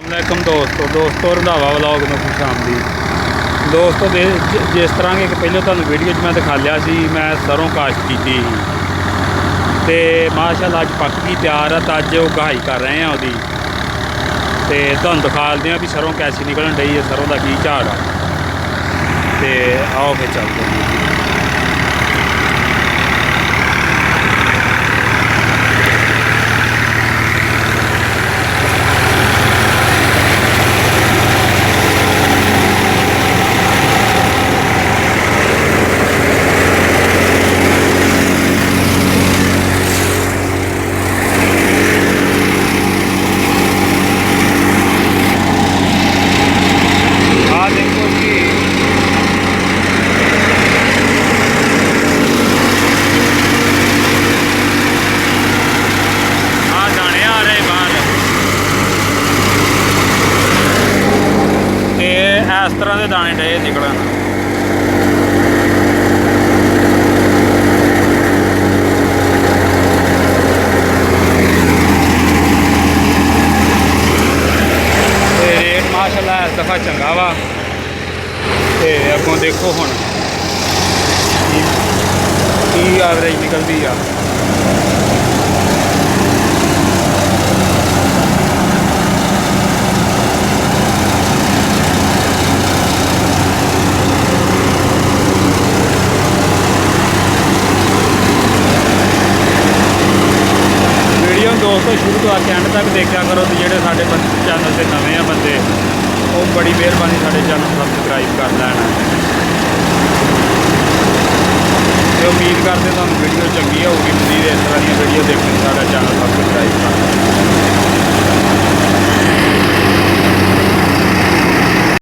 वालेकुम दोस्तों रंधावा व्लॉग में खुश आमदी दोस्तों। जिस तरह कि पहले तुहानू वीडियो मैं दिखा लिया सी, मैं सरों काश्त की तो माशाअल्लाह अज पक गई तैयार है। तो अज वो गहाई कर रहे हैं वो तो तुहानू दिखा दें भी सरों कैसी निकलन रही है, सरों का की झाड़ आ। तो आओ फिर चलते हैं। इस तरह के दाने डे निकलन। रेट माशाअल्लाह इस दफ़ा चंगा वा। तो अगों देखो हुण की एवरेज निकलती आ। दोस्तों शुरू तो आके एंड तक देखा करो। तो जोड़े साढ़े चैनल से नवे हैं बंदे, वो बड़ी मेहरबानी साढ़े चैनल सबसक्राइब कर लेना। तो उम्मीद करते तुहानू वीडियो चंगी होगी। मज़ीद इस तरह की वीडियो देखने साढ़ा चैनल सबसक्राइब कर लेना।